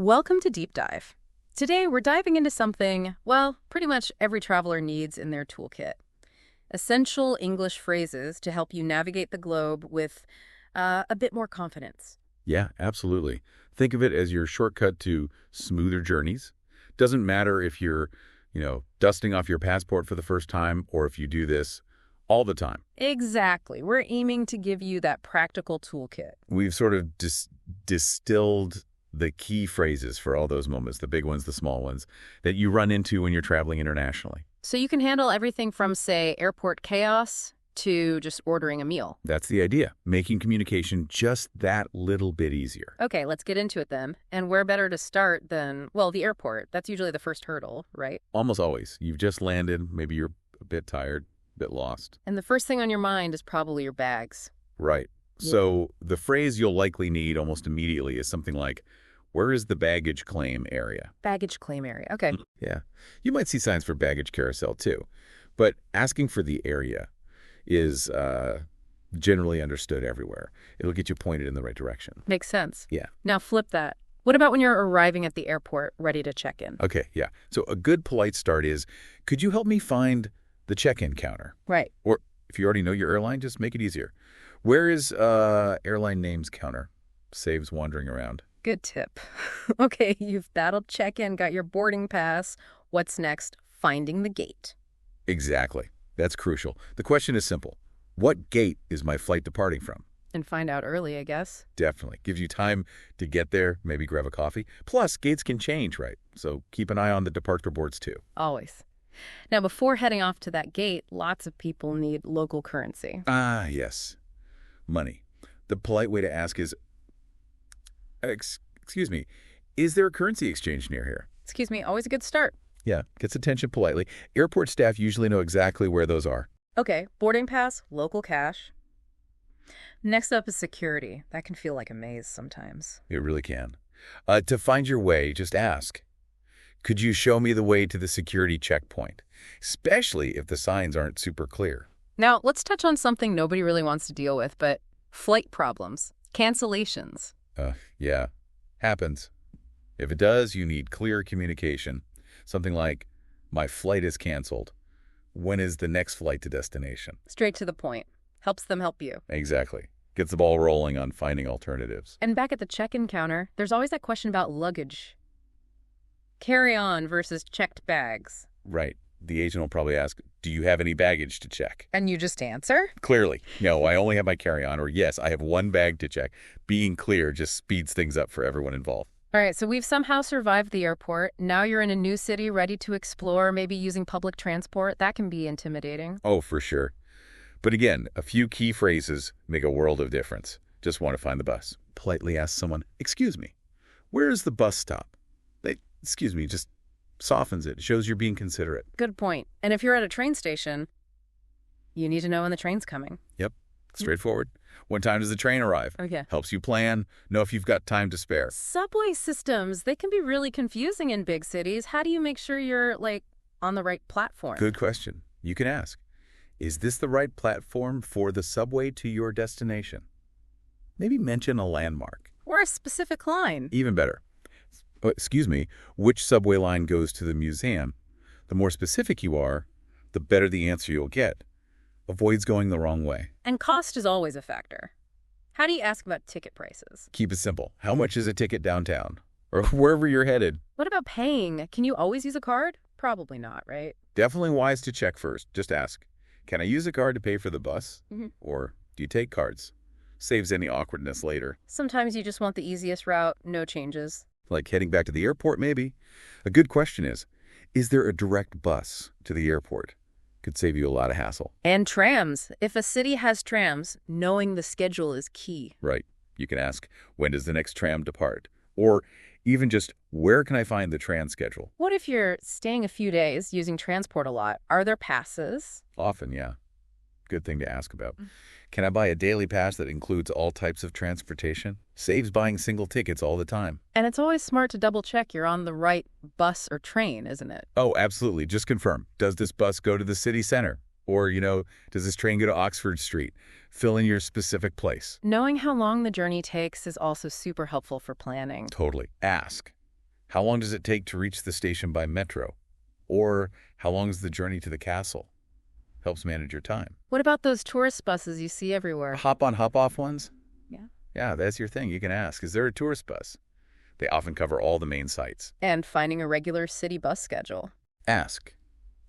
Welcome to Deep Dive. Today we're diving into something, well, pretty much every traveler needs in their toolkit. Essential English phrases to help you navigate the globe with a bit more confidence. Yeah, absolutely. Think of it as your shortcut to smoother journeys. Doesn't matter if you're, dusting off your passport for the first time or if you do this all the time. Exactly. We're aiming to give you that practical toolkit. We've sort of distilled the key phrases for all those moments, the big ones, the small ones, that you run into when you're traveling internationally. So you can handle everything from, say, airport chaos to just ordering a meal. That's the idea, making communication just that little bit easier. Okay, let's get into it then. And where better to start than, well, the airport. That's usually the first hurdle, right? Almost always. You've just landed, maybe you're a bit tired, a bit lost. And the first thing on your mind is probably your bags. Right. Yeah. So the phrase you'll likely need almost immediately is something like, where is the baggage claim area? Baggage claim area. Okay. Yeah. You might see signs for baggage carousel too, but asking for the area is generally understood everywhere. It'll get you pointed in the right direction. Makes sense. Yeah. Now flip that. What about when you're arriving at the airport, ready to check in? Okay, yeah. So a good polite start is, could you help me find the check-in counter? Right. Or if you already know your airline, just make it easier. Where is airline names counter? Saves wandering around. Good tip. Okay, you've battled check-in, got your boarding pass. What's next? Finding the gate. Exactly. That's crucial. The question is simple. What gate is my flight departing from? And find out early, I guess. Definitely. Gives you time to get there, maybe grab a coffee. Plus, gates can change, right? So keep an eye on the departure boards too. Always. Now, before heading off to that gate, lots of people need local currency. Ah, yes. Money. The polite way to ask is, excuse me, is there a currency exchange near here? Excuse me, always a good start. Yeah, gets attention politely. Airport staff usually know exactly where those are. Okay, boarding pass, local cash. Next up is security. That can feel like a maze sometimes. It really can. To find your way, just ask. Could you show me the way to the security checkpoint? Especially if the signs aren't super clear. Now, let's touch on something nobody really wants to deal with, but flight problems, cancellations. Yeah, happens. If it does, you need clear communication. Something like, my flight is canceled. When is the next flight to destination? Straight to the point. Helps them help you. Exactly. Gets the ball rolling on finding alternatives. And back at the check-in counter, there's always that question about luggage. Carry-on versus checked bags. Right. The agent will probably ask, do you have any baggage to check? And you just answer? Clearly. No, I only have my carry-on, or yes, I have one bag to check. Being clear just speeds things up for everyone involved. All right, so we've somehow survived the airport. Now you're in a new city, ready to explore, maybe using public transport. That can be intimidating. Oh, for sure. But again, a few key phrases make a world of difference. Just want to find the bus. Politely ask someone, excuse me, where is the bus stop? Excuse me, just softens it. Shows you're being considerate. Good point. And if you're at a train station, you need to know when the train's coming. Yep. Straightforward. When time does the train arrive? Okay. Helps you plan, know if you've got time to spare. Subway systems, they can be really confusing in big cities. How do you make sure you're, on the right platform? Good question. You can ask, is this the right platform for the subway to your destination? Maybe mention a landmark. Or a specific line. Even better. Oh, excuse me, which subway line goes to the museum? The more specific you are, the better the answer you'll get. Avoids going the wrong way. And cost is always a factor. How do you ask about ticket prices? Keep it simple. How much is a ticket downtown? Or wherever you're headed? What about paying? Can you always use a card? Probably not, right? Definitely wise to check first. Just ask, can I use a card to pay for the bus? Mm-hmm. Or do you take cards? Saves any awkwardness later. Sometimes you just want the easiest route, no changes. Like heading back to the airport, maybe? A good question is there a direct bus to the airport? Could save you a lot of hassle. And trams. If a city has trams, knowing the schedule is key. Right. You can ask, when does the next tram depart? Or even just, where can I find the tram schedule? What if you're staying a few days, using transport a lot? Are there passes? Often, yeah. Good thing to ask about. Can I buy a daily pass that includes all types of transportation? Saves buying single tickets all the time. And it's always smart to double-check you're on the right bus or train, isn't it? Oh, absolutely. Just confirm. Does this bus go to the city center? Or, does this train go to Oxford Street? Fill in your specific place. Knowing how long the journey takes is also super helpful for planning. Totally. Ask. How long does it take to reach the station by metro? Or how long is the journey to the castle? Helps manage your time. What about those tourist buses you see everywhere? Hop-on, hop-off ones? Yeah. Yeah, that's your thing. You can ask, is there a tourist bus? They often cover all the main sites. And finding a regular city bus schedule. Ask,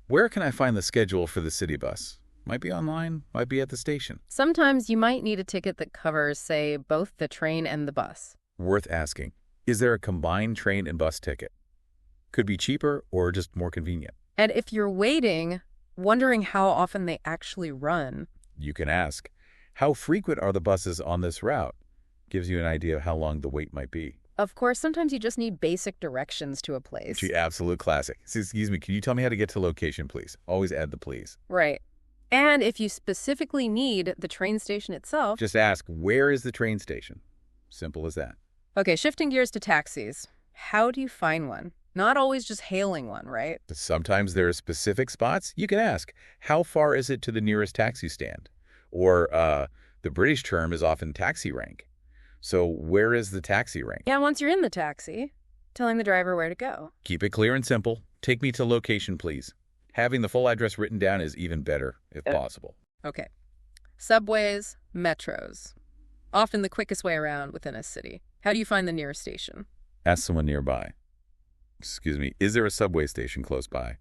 where can I find the schedule for the city bus? Might be online, might be at the station. Sometimes you might need a ticket that covers, say, both the train and the bus. Worth asking, is there a combined train and bus ticket? Could be cheaper or just more convenient. And if you're waiting, wondering how often they actually run. You can ask, how frequent are the buses on this route? Gives you an idea of how long the wait might be. Of course, sometimes you just need basic directions to a place. The absolute classic. Excuse me, can you tell me how to get to location, please? Always add the please. Right. And if you specifically need the train station itself... Just ask, where is the train station? Simple as that. Okay, shifting gears to taxis. How do you find one? Not always just hailing one, right? Sometimes there are specific spots. You can ask, how far is it to the nearest taxi stand? Or the British term is often taxi rank. So where is the taxi rank? Yeah, once you're in the taxi, telling the driver where to go. Keep it clear and simple. Take me to location, please. Having the full address written down is even better, if possible. Okay. Subways, metros. Often the quickest way around within a city. How do you find the nearest station? Ask someone nearby. Excuse me, is there a subway station close by?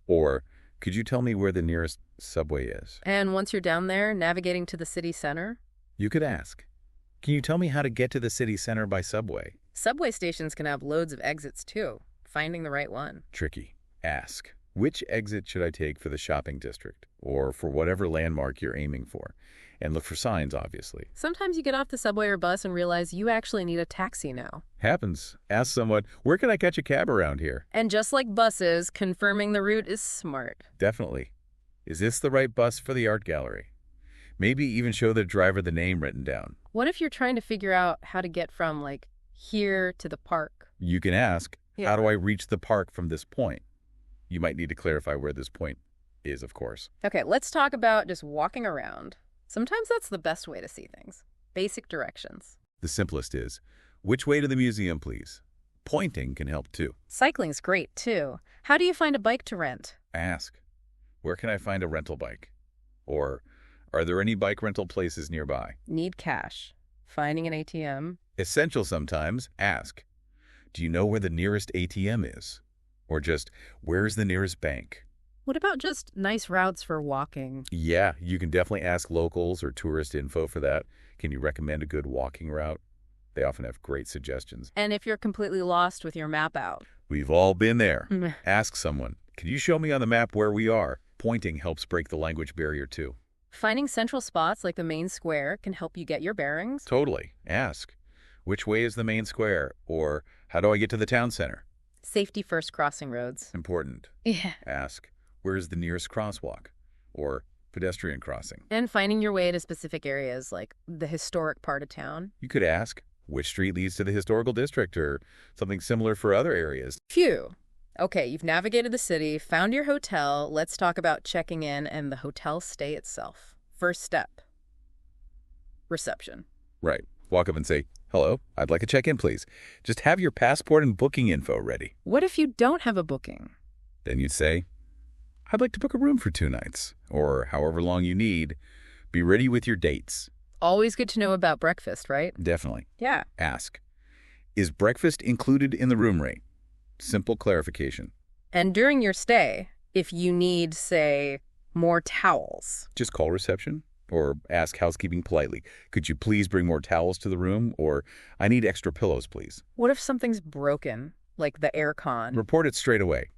Or could you tell me where the nearest subway is? And once you're down there, navigating to the city center? You could ask, can you tell me how to get to the city center by subway? Subway stations can have loads of exits too. Finding the right one. Tricky. Ask, which exit should I take for the shopping district? Or for whatever landmark you're aiming for? And look for signs, obviously. Sometimes you get off the subway or bus and realize you actually need a taxi now. Happens. Ask someone, where can I catch a cab around here? And just like buses, confirming the route is smart. Definitely. Is this the right bus for the art gallery? Maybe even show the driver the name written down. What if you're trying to figure out how to get from, like, here to the park? You can ask, how do I reach the park from this point? You might need to clarify where this point is, of course. Okay, let's talk about just walking around. Sometimes that's the best way to see things. Basic directions. The simplest is, which way to the museum, please? Pointing can help too. Cycling's great, too. How do you find a bike to rent? Ask, where can I find a rental bike? Or, are there any bike rental places nearby? Need cash. Finding an ATM. Essential sometimes. Ask, do you know where the nearest ATM is? Or just, where's the nearest bank? What about just nice routes for walking? Yeah, you can definitely ask locals or tourist info for that. Can you recommend a good walking route? They often have great suggestions. And if you're completely lost with your map out? We've all been there. Ask someone, can you show me on the map where we are? Pointing helps break the language barrier too. Finding central spots like the main square can help you get your bearings. Totally. Ask, which way is the main square? Or how do I get to the town center? Safety first crossing roads. Important. Yeah. Ask, where is the nearest crosswalk? Or pedestrian crossing? And finding your way to specific areas like the historic part of town. You could ask, which street leads to the historical district? Or something similar for other areas. Phew. Okay, you've navigated the city, found your hotel. Let's talk about checking in and the hotel stay itself. First step. Reception. Right. Walk up and say, hello, I'd like a check-in, please. Just have your passport and booking info ready. What if you don't have a booking? Then you'd say, I'd like to book a room for 2 nights, or however long you need. Be ready with your dates. Always good to know about breakfast, right? Definitely. Yeah. Ask, is breakfast included in the room rate? Simple clarification. And during your stay, if you need, say, more towels. Just call reception or ask housekeeping politely. Could you please bring more towels to the room? Or I need extra pillows, please. What if something's broken, like the air con? Report it straight away.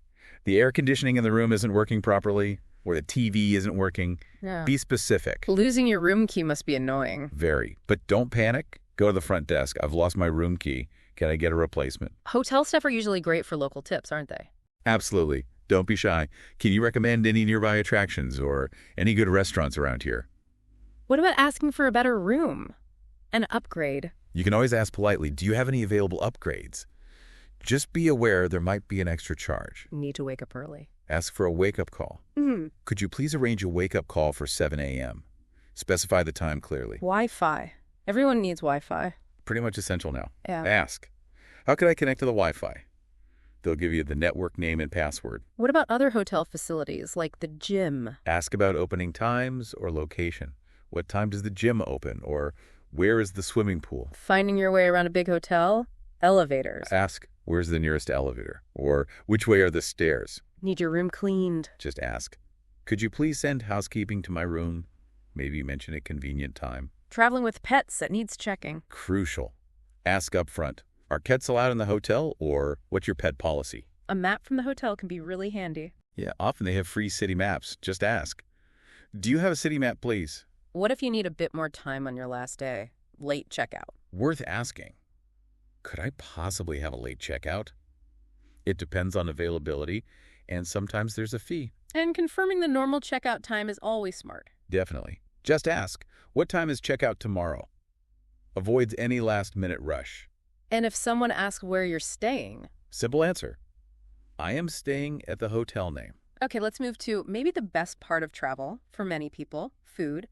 The air conditioning in the room isn't working properly, or the TV isn't working. Yeah. Be specific. Losing your room key must be annoying. Very. But don't panic. Go to the front desk. I've lost my room key. Can I get a replacement? Hotel staff are usually great for local tips, aren't they? Absolutely. Don't be shy. Can you recommend any nearby attractions or any good restaurants around here? What about asking for a better room? An upgrade? You can always ask politely, do you have any available upgrades? Just be aware there might be an extra charge. Need to wake up early. Ask for a wake-up call. Could you please arrange a wake-up call for 7 a.m.? Specify the time clearly. Wi-Fi. Everyone needs Wi-Fi. Pretty much essential now. Yeah. Ask, how can I connect to the Wi-Fi? They'll give you the network name and password. What about other hotel facilities, like the gym? Ask about opening times or location. What time does the gym open? Or where is the swimming pool? Finding your way around a big hotel? Elevators. Ask, where's the nearest elevator? Or which way are the stairs? Need your room cleaned. Just ask, could you please send housekeeping to my room? Maybe mention a convenient time. Traveling with pets that needs checking. Crucial. Ask up front. Are pets allowed in the hotel, or what's your pet policy? A map from the hotel can be really handy. Yeah, often they have free city maps. Just ask. Do you have a city map, please? What if you need a bit more time on your last day? Late checkout. Worth asking. Could I possibly have a late checkout? It depends on availability, and sometimes there's a fee. And confirming the normal checkout time is always smart. Definitely. Just ask, what time is checkout tomorrow? Avoids any last-minute rush. And if someone asks where you're staying? Simple answer. I am staying at the hotel name. Okay, let's move to maybe the best part of travel for many people, food,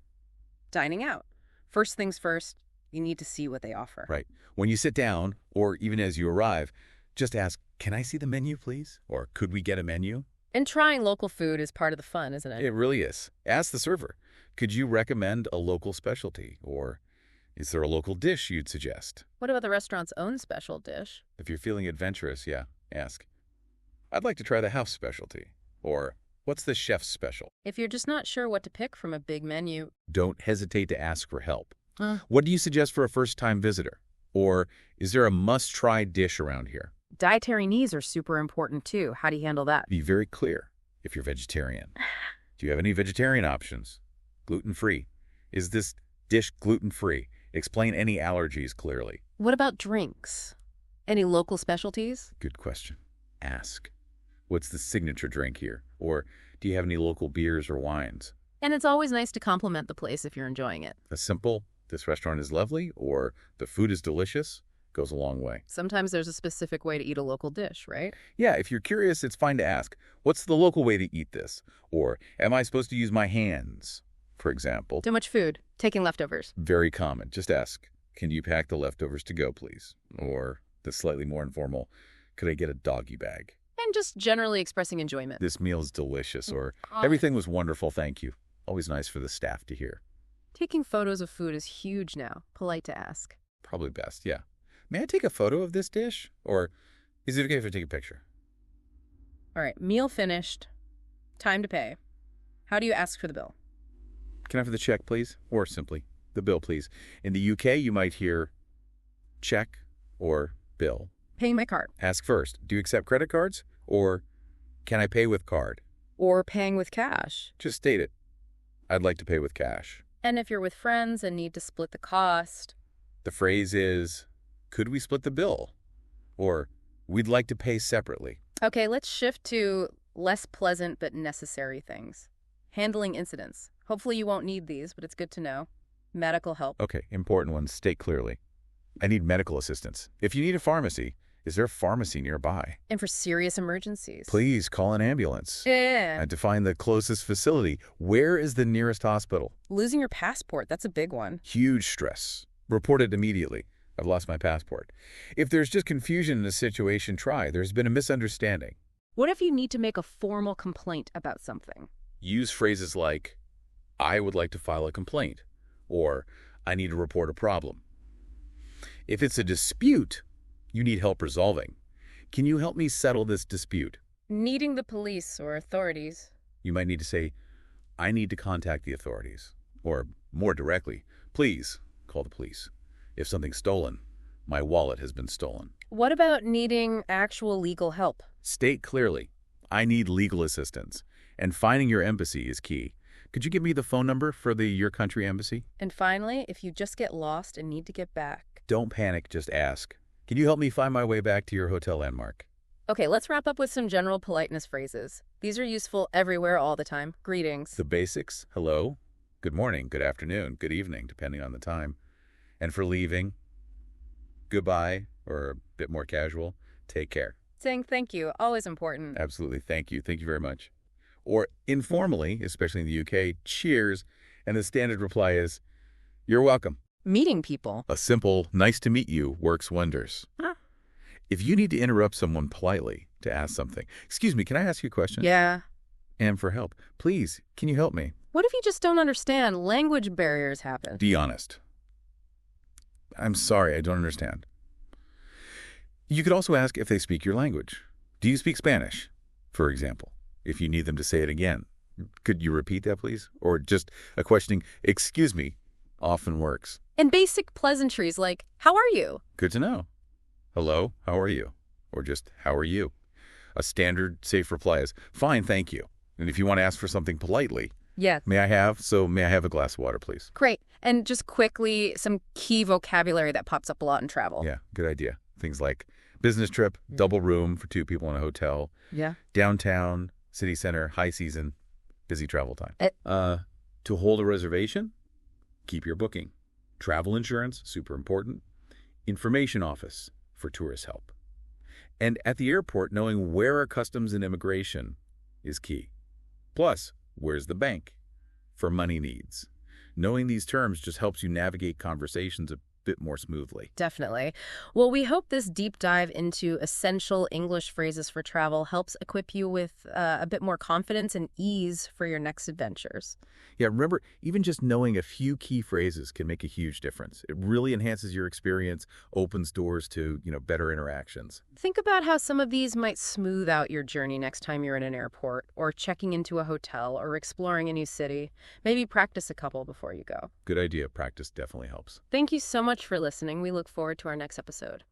dining out. First things first, you need to see what they offer. Right. When you sit down, or even as you arrive, just ask, can I see the menu, please? Or could we get a menu? And trying local food is part of the fun, isn't it? It really is. Ask the server, could you recommend a local specialty? Or is there a local dish you'd suggest? What about the restaurant's own special dish? If you're feeling adventurous, yeah, ask. I'd like to try the house specialty. Or, what's the chef's special? If you're just not sure what to pick from a big menu. Don't hesitate to ask for help. What do you suggest for a first-time visitor? Or, is there a must-try dish around here? Dietary needs are super important too. How do you handle that? Be very clear if you're vegetarian. Do you have any vegetarian options? Gluten-free. Is this dish gluten-free? Explain any allergies clearly. What about drinks? Any local specialties? Good question. Ask. What's the signature drink here? Or do you have any local beers or wines? And it's always nice to compliment the place if you're enjoying it. A simple, this restaurant is lovely, or the food is delicious, goes a long way. Sometimes there's a specific way to eat a local dish, right? Yeah, if you're curious, it's fine to ask, what's the local way to eat this? Or, am I supposed to use my hands, for example? Too much food. Taking leftovers. Very common. Just ask, can you pack the leftovers to go, please? Or, the slightly more informal, could I get a doggy bag? And just generally expressing enjoyment. This meal is delicious, or everything was wonderful, thank you. Always nice for the staff to hear. Taking photos of food is huge now. Polite to ask. Probably best, yeah. May I take a photo of this dish? Or is it okay if I take a picture? All right, meal finished. Time to pay. How do you ask for the bill? Can I have the check, please? Or simply, the bill, please. In the UK, you might hear check or bill. Paying my card. Ask first, do you accept credit cards? Or can I pay with card? Or paying with cash. Just state it. I'd like to pay with cash. And if you're with friends and need to split the cost. The phrase is, could we split the bill? Or, we'd like to pay separately. Okay, let's shift to less pleasant but necessary things. Handling incidents. Hopefully you won't need these, but it's good to know. Medical help. Okay, important ones. State clearly. I need medical assistance. If you need a pharmacy, is there a pharmacy nearby? And for serious emergencies. Please call an ambulance. Yeah. And to find the closest facility, where is the nearest hospital? Losing your passport, that's a big one. Huge stress. Report it immediately. I've lost my passport. If there's just confusion in a situation, try. There's been a misunderstanding. What if you need to make a formal complaint about something? Use phrases like, I would like to file a complaint, or I need to report a problem. If it's a dispute, you need help resolving. Can you help me settle this dispute? Needing the police or authorities. You might need to say, I need to contact the authorities. Or, more directly, please call the police. If something's stolen, my wallet has been stolen. What about needing actual legal help? State clearly, I need legal assistance. And finding your embassy is key. Could you give me the phone number for your country embassy? And finally, if you just get lost and need to get back. Don't panic, just ask. Can you help me find my way back to your hotel landmark? Okay, let's wrap up with some general politeness phrases. These are useful everywhere all the time. Greetings. The basics, hello, good morning, good afternoon, good evening, depending on the time. And for leaving, goodbye, or a bit more casual, take care. Saying thank you, always important. Absolutely, thank you very much. Or informally, especially in the UK, cheers, and the standard reply is, you're welcome. Meeting people. A simple, nice to meet you works wonders. Huh. If you need to interrupt someone politely, to ask something. Excuse me, can I ask you a question? Yeah. And for help. Please, can you help me? What if you just don't understand? Language barriers happen. Be honest. I'm sorry, I don't understand. You could also ask if they speak your language. Do you speak Spanish, for example? If you need them to say it again. Could you repeat that, please? Or just a questioning, excuse me, often works. And basic pleasantries like, how are you? Good to know. Hello, how are you? Or just, how are you? A standard safe reply is, fine, thank you. And if you want to ask for something politely, Yes. may I have a glass of water, please? Great. And just quickly, some key vocabulary that pops up a lot in travel. Yeah, good idea. Things like business trip, double room for 2 people in a hotel, Yeah. downtown, city center, high season, busy travel time. To hold a reservation, keep your booking. Travel insurance, super important. Information office for tourist help. And at the airport, knowing where are customs and immigration is key. Plus, where's the bank for money needs? Knowing these terms just helps you navigate conversations a bit more smoothly. Definitely. Well, we hope this deep dive into essential English phrases for travel helps equip you with a bit more confidence and ease for your next adventures. Yeah, remember, even just knowing a few key phrases can make a huge difference. It really enhances your experience, opens doors to, better interactions. Think about how some of these might smooth out your journey next time you're in an airport or checking into a hotel or exploring a new city. Maybe practice a couple before you go. Good idea. Practice definitely helps. Thank you so much for listening. We look forward to our next episode.